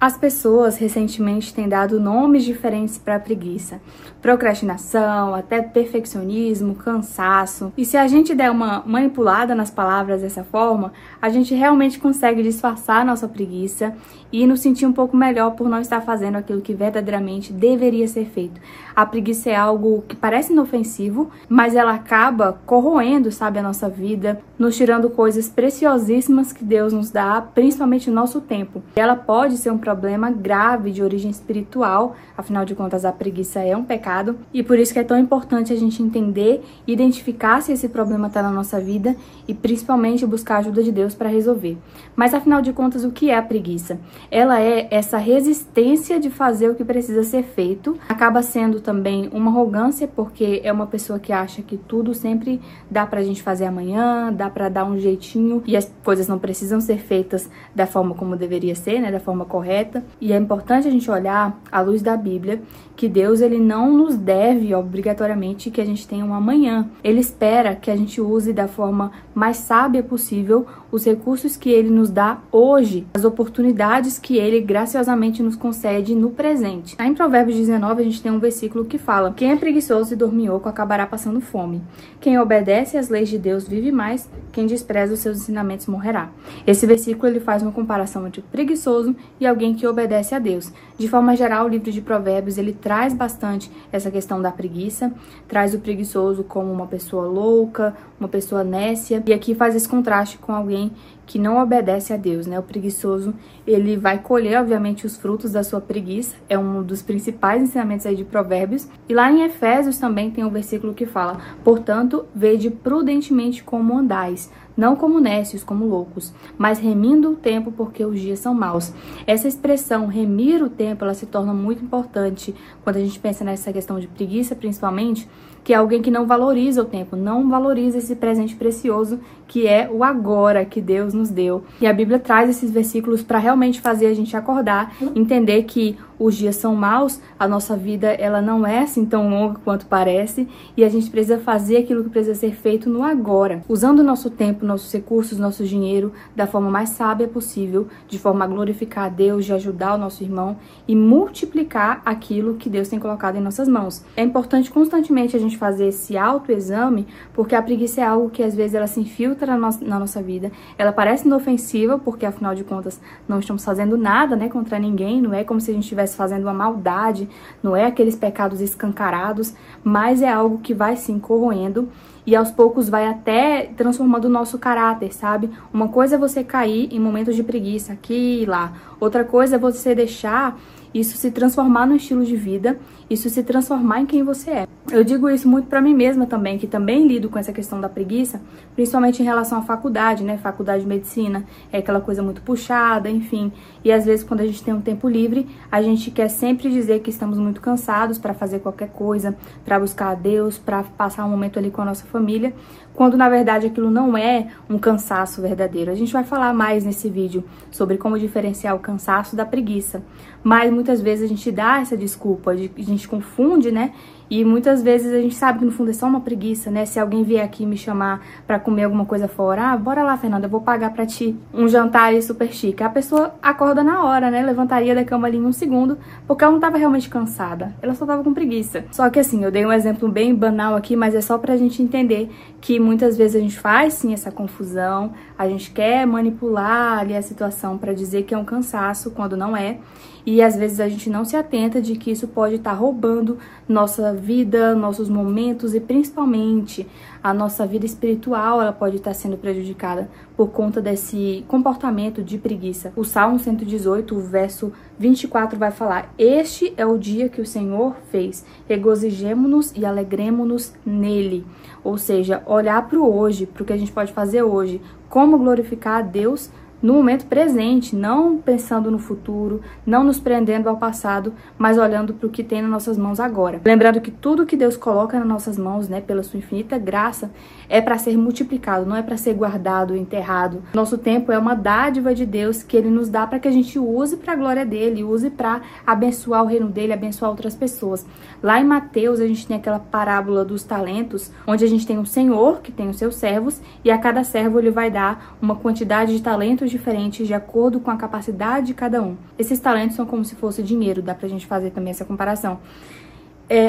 As pessoas recentemente têm dado nomes diferentes para a preguiça. Procrastinação, até perfeccionismo, cansaço. E se a gente der uma manipulada nas palavras dessa forma, a gente realmente consegue disfarçar a nossa preguiça e nos sentir um pouco melhor por não estar fazendo aquilo que verdadeiramente deveria ser feito. A preguiça é algo que parece inofensivo, mas ela acaba corroendo, sabe, a nossa vida, nos tirando coisas preciosíssimas que Deus nos dá, principalmente o nosso tempo. Ela pode ser um problema grave de origem espiritual, afinal de contas a preguiça é um pecado, e por isso que é tão importante a gente entender e identificar se esse problema está na nossa vida e principalmente buscar a ajuda de Deus para resolver. Mas afinal de contas, o que é a preguiça? Ela é essa resistência de fazer o que precisa ser feito, acaba sendo também uma arrogância, porque é uma pessoa que acha que tudo sempre dá pra gente fazer amanhã, dá pra dar um jeitinho e as coisas não precisam ser feitas da forma como deveria ser, né, da forma correta. E é importante a gente olhar à luz da Bíblia que Deus, ele não nos deve obrigatoriamente que a gente tenha um amanhã. Ele espera que a gente use da forma mais sábia possível os recursos que ele nos dá hoje, as oportunidades que ele graciosamente nos concede no presente. Em Provérbios 19 a gente tem um versículo que fala: quem é preguiçoso e dorminhoco acabará passando fome. Quem obedece às leis de Deus vive mais, quem despreza os seus ensinamentos morrerá. Esse versículo ele faz uma comparação entre o preguiçoso e alguém que obedece a Deus. De forma geral, o livro de Provérbios ele traz bastante essa questão da preguiça, traz o preguiçoso como uma pessoa louca, uma pessoa nécia, e aqui faz esse contraste com alguém que não obedece a Deus, né? O preguiçoso, ele vai colher, obviamente, os frutos da sua preguiça, é um dos principais ensinamentos aí de Provérbios. E lá em Efésios também tem um versículo que fala: portanto, vede prudentemente como andais, não como nécios, como loucos, mas remindo o tempo, porque os dias são maus. Essa expressão, remir o tempo, ela se torna muito importante quando a gente pensa nessa questão de preguiça, principalmente, que é alguém que não valoriza o tempo, não valoriza esse presente precioso que é o agora que Deus nos deu. E a Bíblia traz esses versículos para realmente fazer a gente acordar, entender que os dias são maus, a nossa vida ela não é assim tão longa quanto parece, e a gente precisa fazer aquilo que precisa ser feito no agora, usando o nosso tempo, nossos recursos, nosso dinheiro da forma mais sábia possível, de forma a glorificar a Deus, de ajudar o nosso irmão e multiplicar aquilo que Deus tem colocado em nossas mãos. É importante constantemente a gente fazer esse autoexame, porque a preguiça é algo que às vezes ela se infiltra na nossa vida, ela parece inofensiva, porque afinal de contas não estamos fazendo nada, né, contra ninguém, não é como se a gente estivesse fazendo uma maldade, não é aqueles pecados escancarados, mas é algo que vai sim corroendo e aos poucos vai até transformando o nosso caráter, sabe? Uma coisa é você cair em momentos de preguiça aqui e lá, outra coisa é você deixar isso se transformar no estilo de vida, isso se transformar em quem você é. Eu digo isso muito pra mim mesma também, que também lido com essa questão da preguiça, principalmente em relação à faculdade, né? Faculdade de medicina é aquela coisa muito puxada, enfim. E às vezes quando a gente tem um tempo livre, a gente quer sempre dizer que estamos muito cansados para fazer qualquer coisa, para buscar a Deus, para passar um momento ali com a nossa família, quando na verdade aquilo não é um cansaço verdadeiro. A gente vai falar mais nesse vídeo sobre como diferenciar o cansaço da preguiça, mas muitas vezes a gente dá essa desculpa, a gente confunde, né? E muitas vezes a gente sabe que no fundo é só uma preguiça, né? Se alguém vier aqui me chamar pra comer alguma coisa fora, bora lá, Fernanda, eu vou pagar pra ti um jantar aí super chique. A pessoa acorda na hora, né? Levantaria da cama ali em um segundo, porque ela não tava realmente cansada, ela só tava com preguiça. Só que assim, eu dei um exemplo bem banal aqui, mas é só pra gente entender que muitas vezes a gente faz sim essa confusão, a gente quer manipular ali a situação pra dizer que é um cansaço, quando não é. E às vezes a gente não se atenta de que isso pode estar roubando nossa vida, nossos momentos e principalmente a nossa vida espiritual, ela pode estar sendo prejudicada por conta desse comportamento de preguiça. O Salmo 118, o verso 24 vai falar: este é o dia que o Senhor fez, regozijemo-nos e alegremo-nos nele. Ou seja, olhar para o hoje, para o que a gente pode fazer hoje, como glorificar a Deus no momento presente, não pensando no futuro, não nos prendendo ao passado, mas olhando para o que tem nas nossas mãos agora. Lembrando que tudo que Deus coloca nas nossas mãos, né, pela sua infinita graça, é para ser multiplicado, não é para ser guardado, enterrado. Nosso tempo é uma dádiva de Deus que Ele nos dá para que a gente use para a glória dEle, use para abençoar o reino dEle, abençoar outras pessoas. Lá em Mateus, a gente tem aquela parábola dos talentos, onde a gente tem um senhor que tem os seus servos, e a cada servo ele vai dar uma quantidade de talentos diferentes de acordo com a capacidade de cada um. Esses talentos são como se fosse dinheiro, dá pra gente fazer também essa comparação.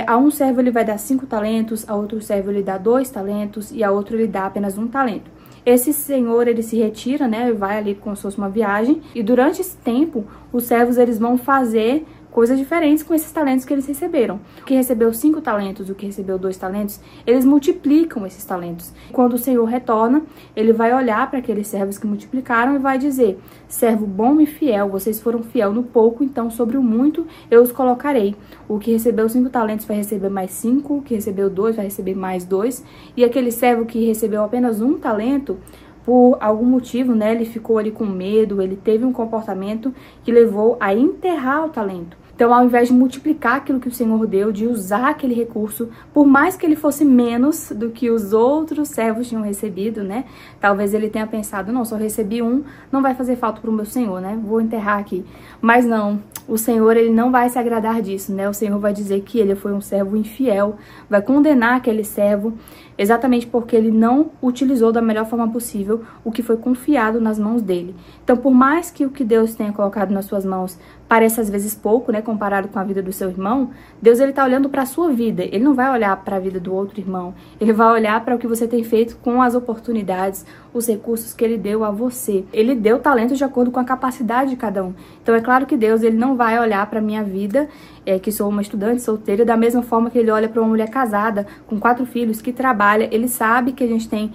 A um servo ele vai dar 5 talentos, a outro servo ele dá 2 talentos e a outro ele dá apenas 1 talento. Esse senhor, ele se retira, né, vai ali como se fosse uma viagem, e durante esse tempo, os servos, eles vão fazer coisas diferentes com esses talentos que eles receberam. O que recebeu 5 talentos, o que recebeu 2 talentos, eles multiplicam esses talentos. Quando o Senhor retorna, ele vai olhar para aqueles servos que multiplicaram e vai dizer: servo bom e fiel, vocês foram fiel no pouco, então sobre o muito eu os colocarei. O que recebeu 5 talentos vai receber mais 5, o que recebeu 2 vai receber mais 2, e aquele servo que recebeu apenas 1 talento, por algum motivo, né, ele ficou ali com medo, ele teve um comportamento que levou a enterrar o talento. Então, ao invés de multiplicar aquilo que o Senhor deu, de usar aquele recurso, por mais que ele fosse menos do que os outros servos tinham recebido, né? Talvez ele tenha pensado: não, só recebi 1, não vai fazer falta para o meu Senhor, né? Vou enterrar aqui. Mas não, o Senhor, ele não vai se agradar disso, né? O Senhor vai dizer que ele foi um servo infiel, vai condenar aquele servo, exatamente porque ele não utilizou da melhor forma possível o que foi confiado nas mãos dele. Então, por mais que o que Deus tenha colocado nas suas mãos pareça às vezes pouco, né, comparado com a vida do seu irmão, Deus, ele tá olhando para a sua vida. Ele não vai olhar para a vida do outro irmão. Ele vai olhar para o que você tem feito com as oportunidades, os recursos que ele deu a você. Ele deu talentos de acordo com a capacidade de cada um. Então, é claro que Deus, ele não vai olhar para minha vida, que sou uma estudante solteira, da mesma forma que ele olha para uma mulher casada, com 4 filhos, que trabalha. Ele sabe que a gente tem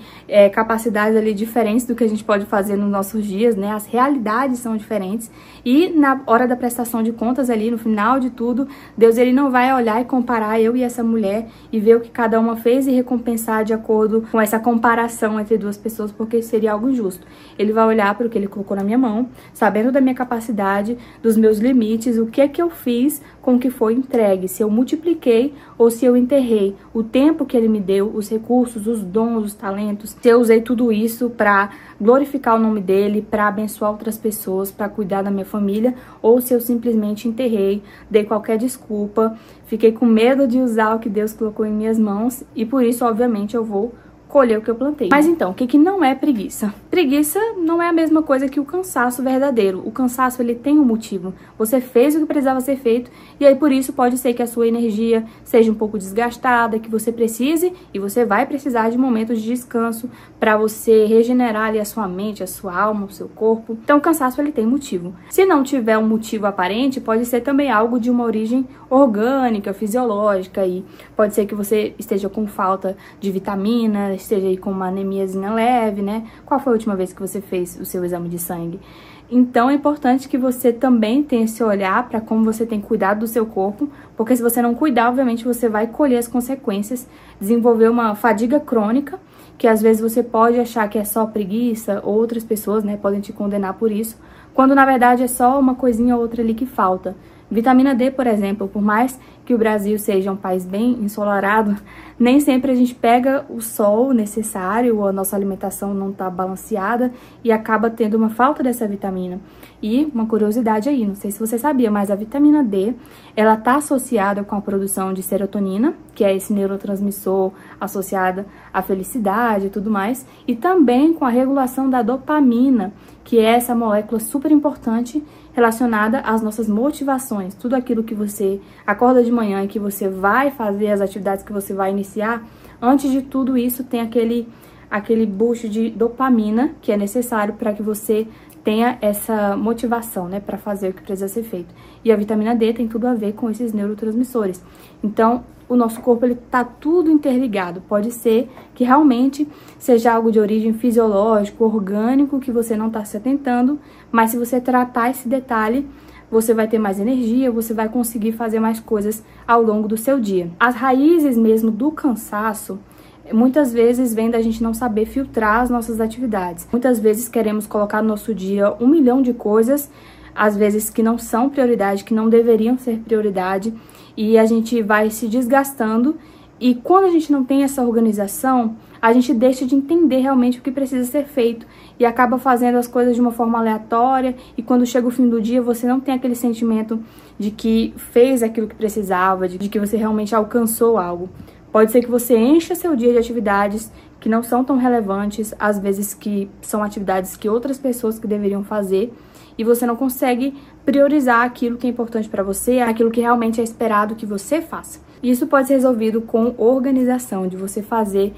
capacidades ali diferentes do que a gente pode fazer nos nossos dias, né? As realidades são diferentes. E na hora da prestação de contas ali, no final de tudo, Deus, ele não vai olhar e comparar eu e essa mulher e ver o que cada uma fez e recompensar de acordo com essa comparação entre duas pessoas, porque seria algo injusto. Ele vai olhar para o que ele colocou na minha mão, sabendo da minha capacidade, dos meus limites, o que é que eu fiz com o que foi entregue, se eu multipliquei ou se eu enterrei o tempo que ele me deu, os recursos, os dons, os talentos, se eu usei tudo isso para glorificar o nome dele, para abençoar outras pessoas, para cuidar da minha família, ou se eu simplesmente enterrei, dei qualquer desculpa, fiquei com medo de usar o que Deus colocou em minhas mãos e por isso, obviamente, eu vou colher o que eu plantei. Mas então, o que não é preguiça? Preguiça não é a mesma coisa que o cansaço verdadeiro. O cansaço, ele tem um motivo. Você fez o que precisava ser feito e aí por isso pode ser que a sua energia seja um pouco desgastada, que você precise e você vai precisar de momentos de descanso para você regenerar ali a sua mente, a sua alma, o seu corpo. Então o cansaço, ele tem motivo. Se não tiver um motivo aparente, pode ser também algo de uma origem orgânica, fisiológica, e pode ser que você esteja com falta de vitamina, esteja aí com uma anemiazinha leve, né? Qual foi a última vez que você fez o seu exame de sangue? Então é importante que você também tenha esse olhar para como você tem cuidado do seu corpo, porque se você não cuidar, obviamente você vai colher as consequências, desenvolver uma fadiga crônica, que às vezes você pode achar que é só preguiça, outras pessoas, né, podem te condenar por isso, quando na verdade é só uma coisinha ou outra ali que falta. Vitamina D, por exemplo, por mais que o Brasil seja um país bem ensolarado, nem sempre a gente pega o sol necessário, ou a nossa alimentação não está balanceada e acaba tendo uma falta dessa vitamina. E uma curiosidade aí, não sei se você sabia, mas a vitamina D, ela está associada com a produção de serotonina, que é esse neurotransmissor associado à felicidade e tudo mais, e também com a regulação da dopamina, que é essa molécula super importante relacionada às nossas motivações. Tudo aquilo que você acorda de manhã e que você vai fazer, as atividades que você vai iniciar, antes de tudo isso tem aquele boost de dopamina que é necessário para que você tenha essa motivação, né, para fazer o que precisa ser feito. E a vitamina D tem tudo a ver com esses neurotransmissores. Então, o nosso corpo, ele tá tudo interligado. Pode ser que realmente seja algo de origem fisiológica, orgânico, que você não está se atentando, mas se você tratar esse detalhe, você vai ter mais energia, você vai conseguir fazer mais coisas ao longo do seu dia. As raízes mesmo do cansaço, muitas vezes vem da gente não saber filtrar as nossas atividades. Muitas vezes queremos colocar no nosso dia 1 milhão de coisas, às vezes que não são prioridade, que não deveriam ser prioridade, e a gente vai se desgastando, e quando a gente não tem essa organização, a gente deixa de entender realmente o que precisa ser feito e acaba fazendo as coisas de uma forma aleatória, e quando chega o fim do dia você não tem aquele sentimento de que fez aquilo que precisava, de que você realmente alcançou algo. Pode ser que você encha seu dia de atividades que não são tão relevantes, às vezes que são atividades que outras pessoas que deveriam fazer, e você não consegue priorizar aquilo que é importante para você, aquilo que realmente é esperado que você faça. Isso pode ser resolvido com organização, de você fazer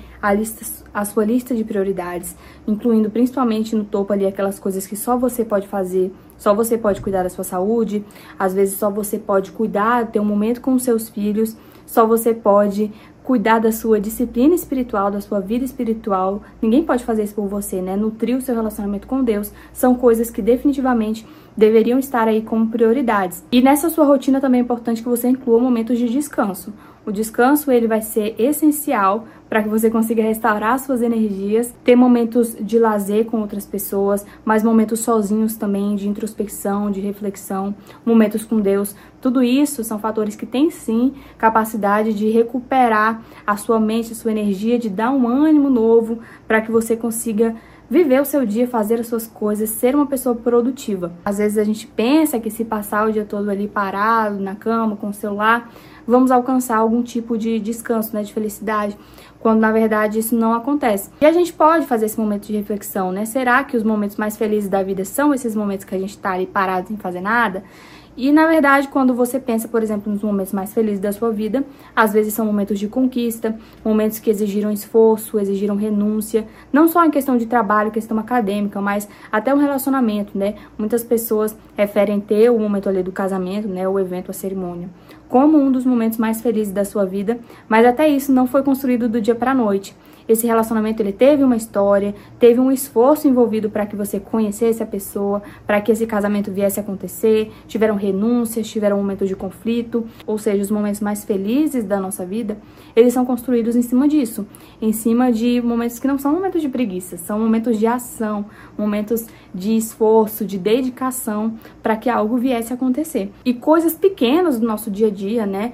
a sua lista de prioridades, incluindo principalmente no topo ali aquelas coisas que só você pode fazer, só você pode cuidar da sua saúde, às vezes só você pode cuidar, ter um momento com os seus filhos, só você pode cuidar da sua disciplina espiritual, da sua vida espiritual. Ninguém pode fazer isso por você, né? Nutrir o seu relacionamento com Deus são coisas que definitivamente deveriam estar aí como prioridades. E nessa sua rotina também é importante que você inclua momentos de descanso. O descanso, ele vai ser essencial para que você consiga restaurar suas energias, ter momentos de lazer com outras pessoas, mas momentos sozinhos também, de introspecção, de reflexão, momentos com Deus. Tudo isso são fatores que têm sim capacidade de recuperar a sua mente, a sua energia, de dar um ânimo novo para que você consiga viver o seu dia, fazer as suas coisas, ser uma pessoa produtiva. Às vezes a gente pensa que se passar o dia todo ali parado, na cama, com o celular, vamos alcançar algum tipo de descanso, né, de felicidade, quando na verdade isso não acontece. E a gente pode fazer esse momento de reflexão, né? Será que os momentos mais felizes da vida são esses momentos que a gente tá ali parado sem fazer nada? E, na verdade, quando você pensa, por exemplo, nos momentos mais felizes da sua vida, às vezes são momentos de conquista, momentos que exigiram esforço, exigiram renúncia, não só em questão de trabalho, questão acadêmica, mas até um relacionamento, né? Muitas pessoas referem ter o momento ali do casamento, né? O evento, a cerimônia, como um dos momentos mais felizes da sua vida, mas até isso não foi construído do dia para a noite. Esse relacionamento, ele teve uma história, teve um esforço envolvido para que você conhecesse a pessoa, para que esse casamento viesse a acontecer, tiveram renúncias, tiveram momentos de conflito, ou seja, os momentos mais felizes da nossa vida, eles são construídos em cima disso, em cima de momentos que não são momentos de preguiça, são momentos de ação, momentos de esforço, de dedicação para que algo viesse a acontecer. E coisas pequenas do nosso dia a dia, né,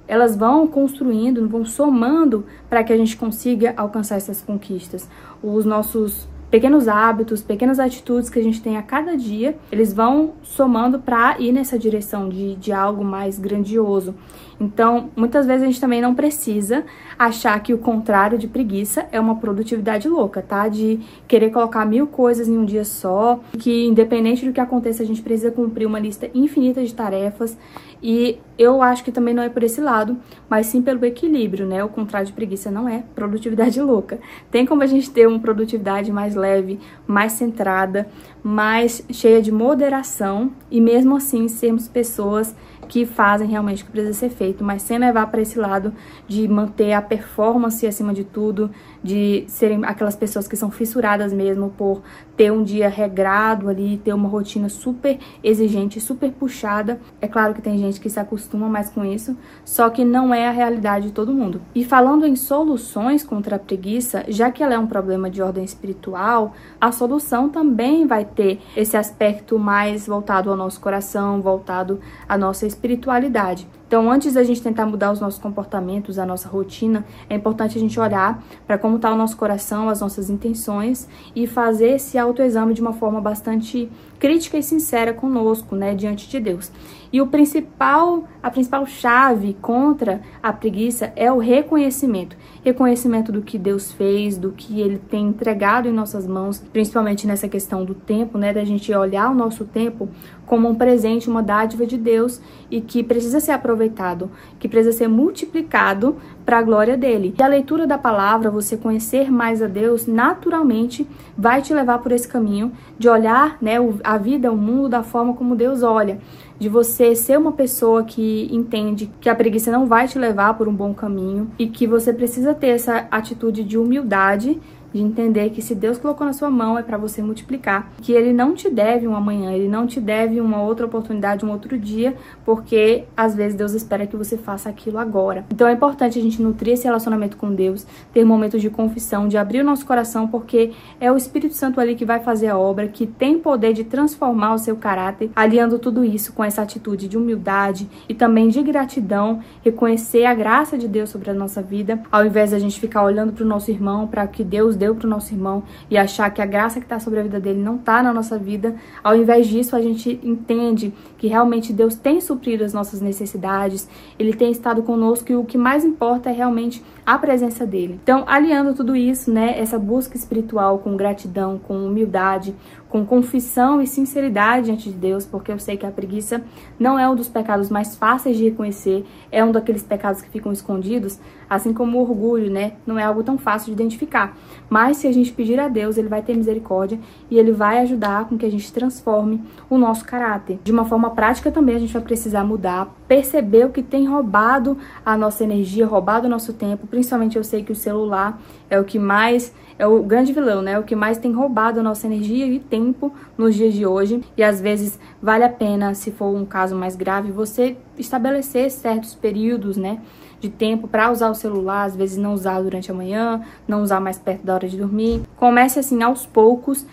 elas vão construindo, vão somando para que a gente consiga alcançar essas conquistas. Os nossos pequenos hábitos, pequenas atitudes que a gente tem a cada dia, eles vão somando para ir nessa direção de algo mais grandioso. Então, muitas vezes a gente também não precisa achar que o contrário de preguiça é uma produtividade louca, tá? De querer colocar 1000 coisas em um dia só, que independente do que aconteça, a gente precisa cumprir uma lista infinita de tarefas. E eu acho que também não é por esse lado, mas sim pelo equilíbrio, né? O contrário de preguiça não é produtividade louca. Tem como a gente ter uma produtividade mais leve, mais centrada, mais cheia de moderação e mesmo assim sermos pessoas que fazem realmente o que precisa ser feito, mas sem levar para esse lado de manter a performance acima de tudo, de serem aquelas pessoas que são fissuradas mesmo por ter um dia regrado ali, ter uma rotina super exigente, super puxada. É claro que tem gente que se acostuma mais com isso, só que não é a realidade de todo mundo. E falando em soluções contra a preguiça, já que ela é um problema de ordem espiritual, a solução também vai ter esse aspecto mais voltado ao nosso coração, voltado à nossa espiritualidade. Então, antes da gente tentar mudar os nossos comportamentos, a nossa rotina, é importante a gente olhar para como está o nosso coração, as nossas intenções e fazer esse autoexame de uma forma bastante crítica e sincera conosco, né, diante de Deus. E a principal chave contra a preguiça é o reconhecimento. Reconhecimento do que Deus fez, do que Ele tem entregado em nossas mãos, principalmente nessa questão do tempo, né, da gente olhar o nosso tempo como um presente, uma dádiva de Deus e que precisa ser aproveitado, que precisa ser multiplicado para a glória dele. E a leitura da palavra, você conhecer mais a Deus, naturalmente vai te levar por esse caminho de olhar, né, a vida, o mundo da forma como Deus olha, de você ser uma pessoa que entende que a preguiça não vai te levar por um bom caminho e que você precisa ter essa atitude de humildade, de entender que se Deus colocou na sua mão é para você multiplicar, que Ele não te deve um amanhã, Ele não te deve uma outra oportunidade, um outro dia, porque às vezes Deus espera que você faça aquilo agora. Então é importante a gente nutrir esse relacionamento com Deus, ter momentos de confissão, de abrir o nosso coração, porque é o Espírito Santo ali que vai fazer a obra, que tem poder de transformar o seu caráter, aliando tudo isso com essa atitude de humildade e também de gratidão, reconhecer a graça de Deus sobre a nossa vida, ao invés da gente ficar olhando para o nosso irmão, para o que Deus deu deu para o nosso irmão e achar que a graça que está sobre a vida dele não está na nossa vida. Ao invés disso, a gente entende que realmente Deus tem suprido as nossas necessidades, Ele tem estado conosco e o que mais importa é realmente a presença dele. Então, aliando tudo isso, né, essa busca espiritual com gratidão, com humildade, com confissão e sinceridade diante de Deus, porque eu sei que a preguiça não é um dos pecados mais fáceis de reconhecer, é um daqueles pecados que ficam escondidos, assim como o orgulho, né, não é algo tão fácil de identificar. Mas se a gente pedir a Deus, Ele vai ter misericórdia e Ele vai ajudar com que a gente transforme o nosso caráter. De uma forma prática também a gente vai precisar mudar, perceber o que tem roubado a nossa energia, roubado o nosso tempo. Principalmente eu sei que o celular é o que mais, é o grande vilão, né? O que mais tem roubado a nossa energia e tempo nos dias de hoje. E às vezes vale a pena, se for um caso mais grave, você estabelecer certos períodos, né, de tempo para usar o celular, às vezes não usar durante a manhã, não usar mais perto da hora de dormir. Comece assim aos poucos,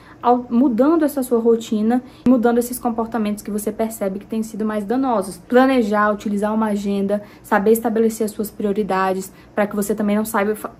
mudando essa sua rotina, mudando esses comportamentos que você percebe que têm sido mais danosos. Planejar, utilizar uma agenda, saber estabelecer as suas prioridades, para que você também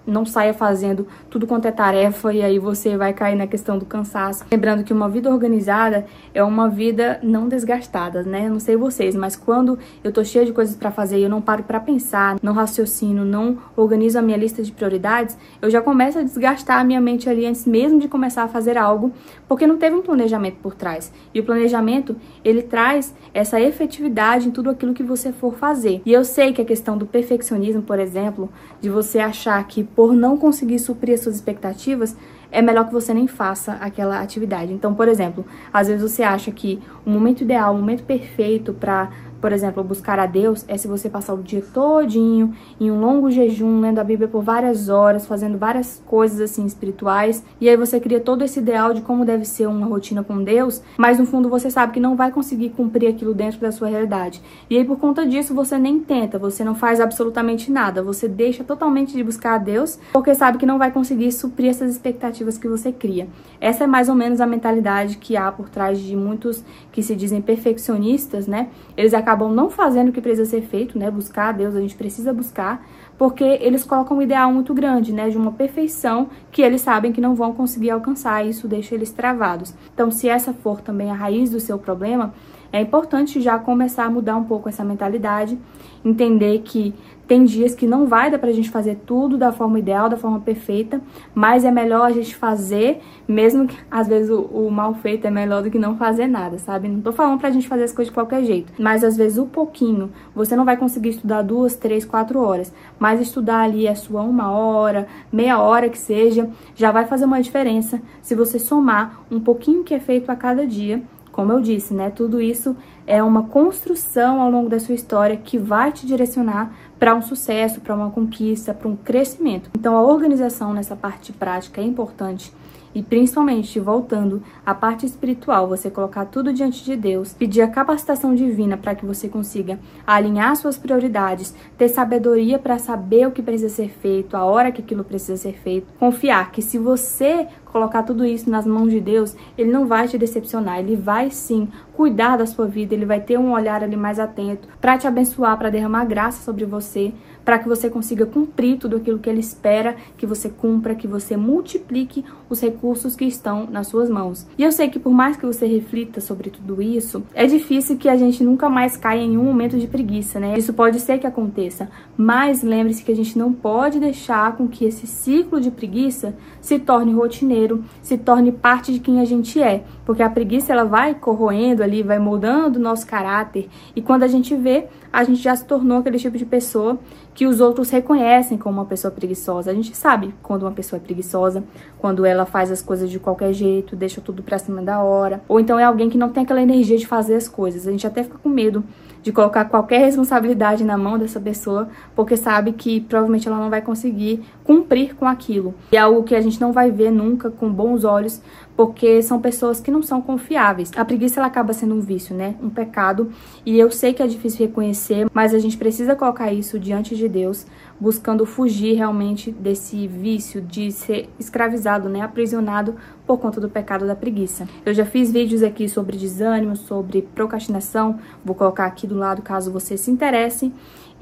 não saia fazendo tudo quanto é tarefa e aí você vai cair na questão do cansaço. Lembrando que uma vida organizada é uma vida não desgastada, né? Eu não sei vocês, mas quando eu tô cheia de coisas para fazer e eu não paro para pensar, não raciocino, não organizo a minha lista de prioridades, eu já começo a desgastar a minha mente ali antes mesmo de começar a fazer algo, porque não teve um planejamento por trás. E o planejamento, ele traz essa efetividade em tudo aquilo que você for fazer. E eu sei que a questão do perfeccionismo, por exemplo, de você achar que por não conseguir suprir as suas expectativas, é melhor que você nem faça aquela atividade. Então, por exemplo, às vezes você acha que o momento ideal, o momento perfeito para, por exemplo, buscar a Deus é se você passar o dia todinho em um longo jejum, lendo a Bíblia por várias horas, fazendo várias coisas assim espirituais, e aí você cria todo esse ideal de como deve ser uma rotina com Deus, mas no fundo você sabe que não vai conseguir cumprir aquilo dentro da sua realidade. E aí por conta disso você nem tenta, você não faz absolutamente nada, você deixa totalmente de buscar a Deus, porque sabe que não vai conseguir suprir essas expectativas que você cria. Essa é mais ou menos a mentalidade que há por trás de muitos que se dizem perfeccionistas, né? Eles acabam não fazendo o que precisa ser feito, né? Buscar a Deus, a gente precisa buscar, porque eles colocam um ideal muito grande, né? De uma perfeição que eles sabem que não vão conseguir alcançar, e isso deixa eles travados. Então, se essa for também a raiz do seu problema, é importante já começar a mudar um pouco essa mentalidade, entender que tem dias que não vai dar pra gente fazer tudo da forma ideal, da forma perfeita, mas é melhor a gente fazer, mesmo que às vezes o mal feito é melhor do que não fazer nada, sabe? Não tô falando pra gente fazer as coisas de qualquer jeito, mas às vezes o pouquinho, você não vai conseguir estudar 2, 3, 4 horas, mas estudar ali a sua 1 hora, meia hora que seja, já vai fazer uma diferença se você somar um pouquinho que é feito a cada dia. Como eu disse, né? Tudo isso é uma construção ao longo da sua história que vai te direcionar para um sucesso, para uma conquista, para um crescimento. Então, a organização nessa parte prática é importante. E principalmente, voltando à parte espiritual, você colocar tudo diante de Deus, pedir a capacitação divina para que você consiga alinhar suas prioridades, ter sabedoria para saber o que precisa ser feito, a hora que aquilo precisa ser feito. Confiar que se você colocar tudo isso nas mãos de Deus, Ele não vai te decepcionar, Ele vai sim cuidar da sua vida, Ele vai ter um olhar ali mais atento para te abençoar, para derramar graça sobre você, para que você consiga cumprir tudo aquilo que Ele espera que você cumpra, que você multiplique os recursos que estão nas suas mãos. E eu sei que por mais que você reflita sobre tudo isso, é difícil que a gente nunca mais caia em um momento de preguiça, né? Isso pode ser que aconteça, mas lembre-se que a gente não pode deixar com que esse ciclo de preguiça se torne rotineiro, se torne parte de quem a gente é, porque a preguiça ela vai corroendo ali, vai moldando o nosso caráter, e quando a gente vê, a gente já se tornou aquele tipo de pessoa que os outros reconhecem como uma pessoa preguiçosa. A gente sabe quando uma pessoa é preguiçosa, quando ela faz as coisas de qualquer jeito, deixa tudo pra cima da hora, ou então é alguém que não tem aquela energia de fazer as coisas. A gente até fica com medo de colocar qualquer responsabilidade na mão dessa pessoa, porque sabe que provavelmente ela não vai conseguir cumprir com aquilo. E é algo que a gente não vai ver nunca com bons olhos, porque são pessoas que não são confiáveis. A preguiça ela acaba sendo um vício, né? Um pecado. E eu sei que é difícil reconhecer, mas a gente precisa colocar isso diante de Deus, buscando fugir realmente desse vício de ser escravizado, né? Aprisionado por conta do pecado da preguiça. Eu já fiz vídeos aqui sobre desânimo, sobre procrastinação. Vou colocar aqui do lado caso você se interesse.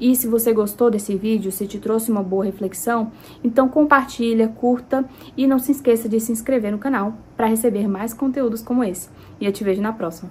E se você gostou desse vídeo, se te trouxe uma boa reflexão, então compartilha, curta e não se esqueça de se inscrever no canal para receber mais conteúdos como esse. E eu te vejo na próxima.